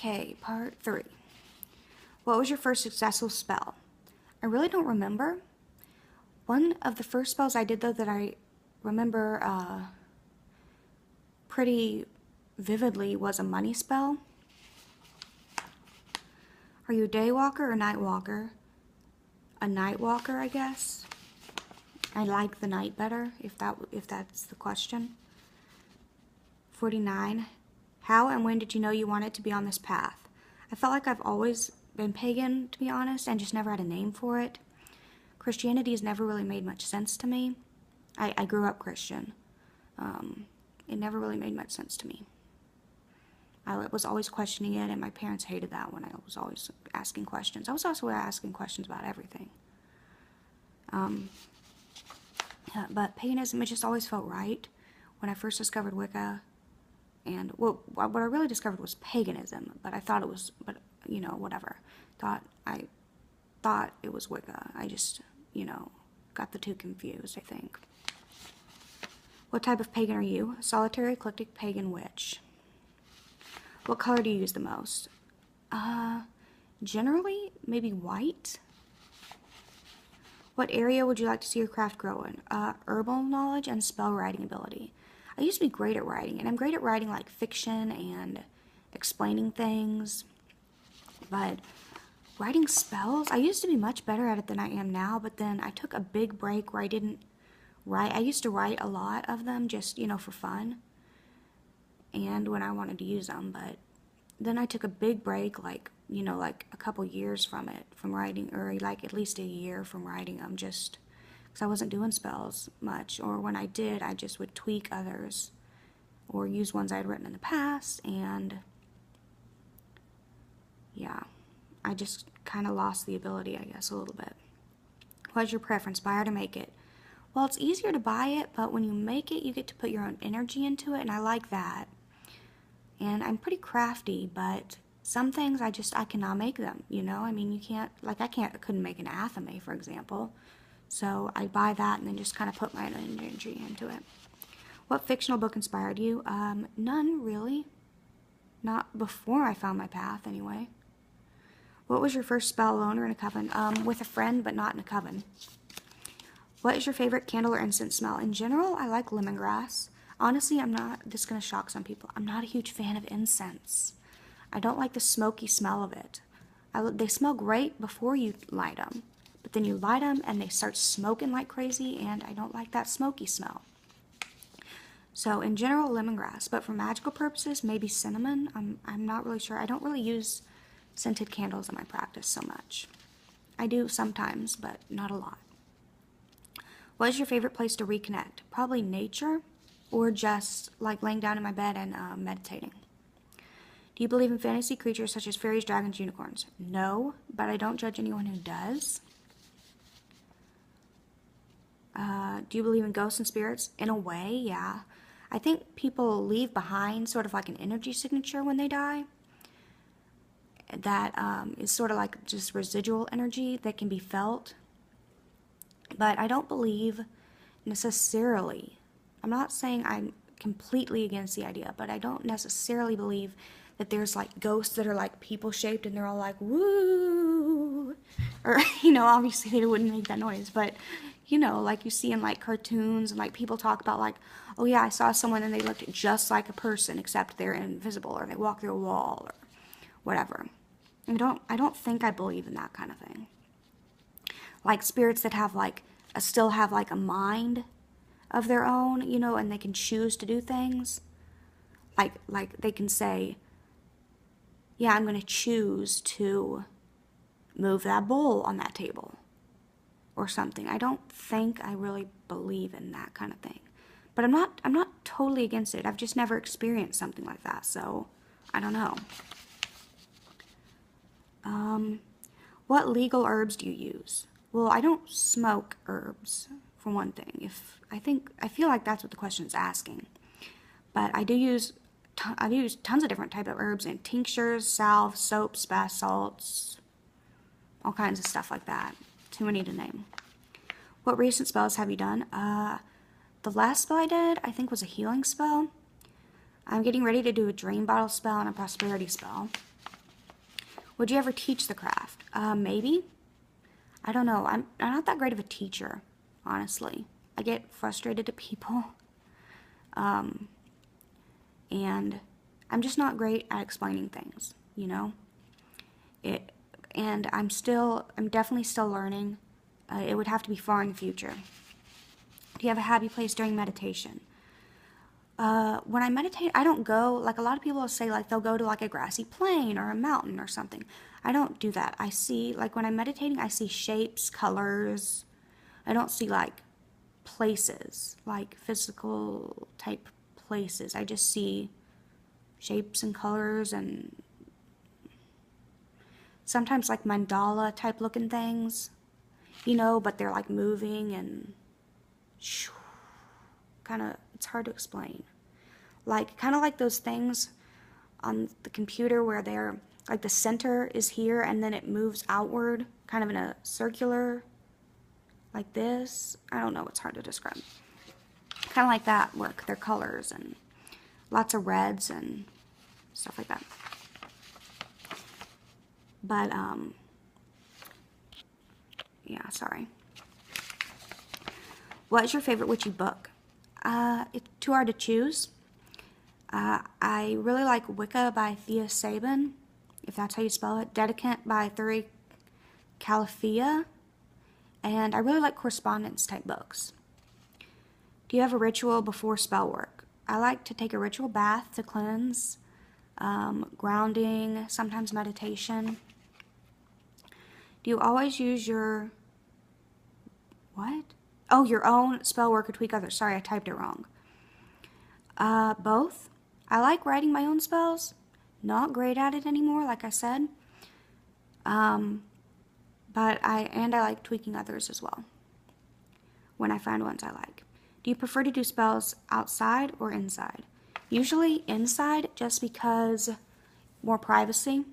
Okay, part 3. What was your first successful spell? I really don't remember. One of the first spells I did, though, that I remember pretty vividly was a money spell. Are you a day walker or night walker? A night walker, I guess. I like the night better, if that's the question. 49. How and when did you know you wanted to be on this path? I felt like I've always been pagan, to be honest, and just never had a name for it. Christianity has never really made much sense to me. I grew up Christian. It never really made much sense to me. I was always questioning it, and my parents hated that when I was always asking questions. I was also asking questions about everything. But paganism, it just always felt right. When I first discovered Wicca, and what I really discovered was paganism, but I thought it was, whatever. I thought it was Wicca. I just, got the two confused, I think. What type of pagan are you? Solitary, eclectic, pagan, witch. What color do you use the most? Generally, maybe white. What area would you like to see your craft grow in? Herbal knowledge and spell writing ability. I used to be great at writing, and I'm great at writing like fiction and explaining things, but writing spells, I used to be much better at it than I am now, but then I took a big break where I didn't write. I used to write a lot of them just, for fun, and when I wanted to use them, but then I took a big break, like a couple years from writing, or like at least a year from writing them, just because I wasn't doing spells much, or when I did, I just would tweak others, or use ones I had written in the past, and yeah, I just kind of lost the ability, I guess, a little bit. What's your preference, buy or to make it? Well, it's easier to buy it, but when you make it, you get to put your own energy into it, and I like that. And I'm pretty crafty, but some things I cannot make them, I mean, you can't, like I couldn't make an athame, for example. So I buy that and then just kind of put my own energy into it. What fictional book inspired you? None, really. Not before I found my path, anyway. What was your first spell, alone or in a coven? With a friend, but not in a coven. What is your favorite candle or incense smell? In general, I like lemongrass. Honestly, this is going to shock some people, I'm not a huge fan of incense. I don't like the smoky smell of it. They smell great before you light them, but then you light them and they start smoking like crazy, and I don't like that smoky smell. So in general, lemongrass, but for magical purposes, maybe cinnamon. I'm not really sure. I don't really use scented candles in my practice so much. I do sometimes, but not a lot. What is your favorite place to reconnect? Probably nature, or just like laying down in my bed and meditating. Do you believe in fantasy creatures such as fairies, dragons, unicorns? No, but I don't judge anyone who does. Do you believe in ghosts and spirits? In a way, yeah. I think people leave behind sort of like an energy signature when they die. That is sort of like just residual energy that can be felt. But I don't believe necessarily, I'm not saying I'm completely against the idea, but I don't necessarily believe that there's like ghosts that are like people shaped and they're all like woo, or obviously they wouldn't make that noise, but like you see in like cartoons, and like people talk about like, oh yeah, I saw someone and they looked just like a person except they're invisible, or they walk through a wall, or whatever. I don't think I believe in that kind of thing. Like spirits that have like still have like a mind of their own, and they can choose to do things. Like they can say, yeah, I'm going to choose to move that bowl on that table or something. I don't think I really believe in that kind of thing. But I'm not totally against it. I've just never experienced something like that, so I don't know. What legal herbs do you use? Well, I don't smoke herbs, for one thing. I feel like that's what the question is asking. But I do use tons of different type of herbs in tinctures, salves, soaps, bath salts, all kinds of stuff like that. Too many to name. What recent spells have you done? The last spell I did, I think, was a healing spell. I'm getting ready to do a dream bottle spell and a prosperity spell. Would you ever teach the craft? Maybe. I don't know. I'm not that great of a teacher, honestly. I get frustrated at people. And I'm just not great at explaining things, you know? And I'm definitely still learning. It would have to be far in the future. Do you have a happy place during meditation? When I meditate, I don't go, like a lot of people will say, like they'll go to like a grassy plain or a mountain or something. I don't do that. I see, like when I'm meditating, I see shapes, colors. I don't see like places, like physical type places. I just see shapes and colors and sometimes like mandala type looking things, you know, but they're like moving and kind of, it's hard to explain. Like, kind of like those things on the computer where they're, like the center is here and then it moves outward, kind of in a circular, like this. I don't know, it's hard to describe. Kind of like that work, their colors and lots of reds and stuff like that. But, yeah, sorry. What is your favorite witchy book? It's too hard to choose. I really like Wicca by Thea Sabin, if that's how you spell it. Dedicant by Thuri Calafia. And I really like correspondence type books. Do you have a ritual before spell work? I like to take a ritual bath to cleanse, grounding, sometimes meditation. Do you always use your, what? Oh, your own spell work or tweak others. Sorry, I typed it wrong. Both. I like writing my own spells. Not great at it anymore, like I said. But I like tweaking others as well, when I find ones I like. Do you prefer to do spells outside or inside? Usually inside, just because more privacy.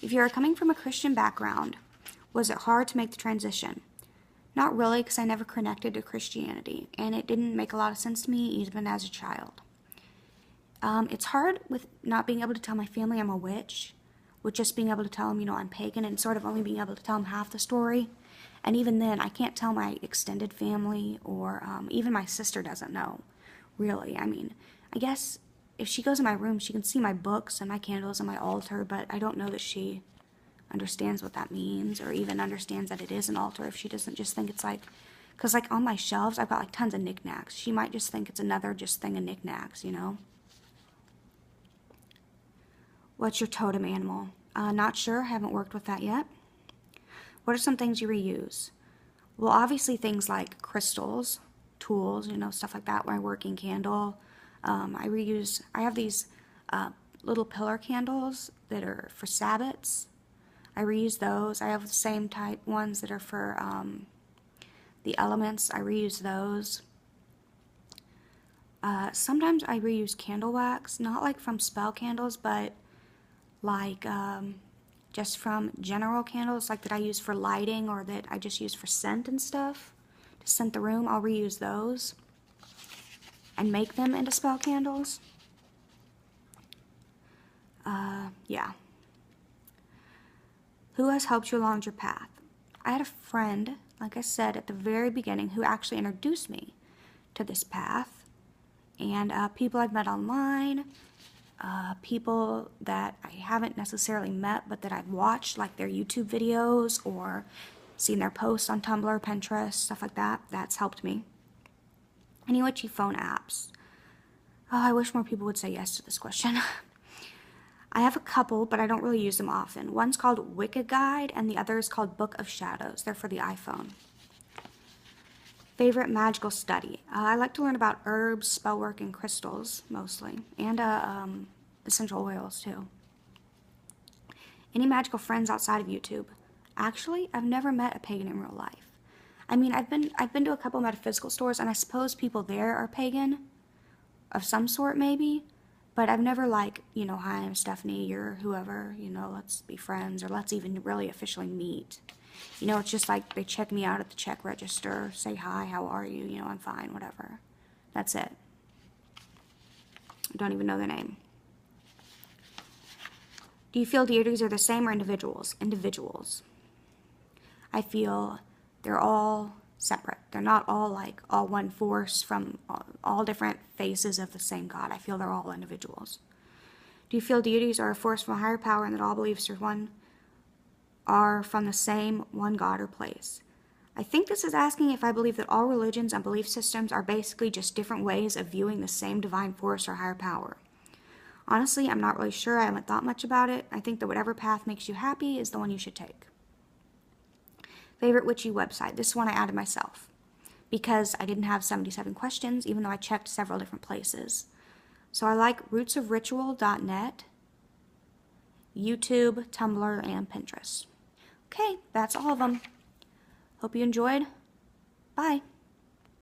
If you're coming from a Christian background, was it hard to make the transition? Not really, because I never connected to Christianity, and it didn't make a lot of sense to me even as a child. It's hard with not being able to tell my family I'm a witch, with just being able to tell them, you know, I'm pagan, and sort of only being able to tell them half the story. And even then, I can't tell my extended family, or even my sister doesn't know, really. I mean, I guess if she goes in my room, she can see my books and my candles and my altar, but I don't know that she understands what that means, or even understands that it is an altar, if she doesn't just think it's like, because like on my shelves, I've got like tons of knickknacks. She might just think it's another just thing of knickknacks, you know? What's your totem animal? Not sure, haven't worked with that yet. What are some things you reuse? Well, obviously things like crystals, tools, you know, stuff like that. My working candle. I have these little pillar candles that are for Sabbats. I reuse those. I have the same type ones that are for the elements. I reuse those. Sometimes I reuse candle wax, not like from spell candles, but like just from general candles, like that I use for lighting or that I just use for scent and stuff, to scent the room. I'll reuse those and make them into spell candles. Yeah. Who has helped you along your path? I had a friend, like I said at the very beginning, who actually introduced me to this path. And people I've met online, people that I haven't necessarily met, but that I've watched, like their YouTube videos or seen their posts on Tumblr, Pinterest, stuff like that. That's helped me. Any witchy phone apps? Oh, I wish more people would say yes to this question. I have a couple, but I don't really use them often. One's called Wicca Guide, and the other is called Book of Shadows. They're for the iPhone. Favorite magical study? I like to learn about herbs, spellwork, and crystals, mostly. And essential oils, too. Any magical friends outside of YouTube? Actually, I've never met a pagan in real life. I mean, I've been to a couple metaphysical stores, and I suppose people there are pagan, of some sort, maybe. But I've never, like, you know, hi, I'm Stephanie, you're whoever, you know, let's be friends, or let's even really officially meet. You know, it's just like they check me out at the check register, say hi, how are you, you know, I'm fine, whatever. That's it. I don't even know their name. Do you feel deities are the same or individuals? Individuals. I feel they're all separate. They're not all like all one force from all different faces of the same God. I feel they're all individuals. Do you feel deities are a force from a higher power and that all beliefs are from the same one God or place? I think this is asking if I believe that all religions and belief systems are basically just different ways of viewing the same divine force or higher power. Honestly, I'm not really sure. I haven't thought much about it. I think that whatever path makes you happy is the one you should take. Favorite witchy website? This one I added myself because I didn't have 77 questions, even though I checked several different places. So I like rootsofritual.net, YouTube, Tumblr, and Pinterest. Okay, that's all of them. Hope you enjoyed. Bye.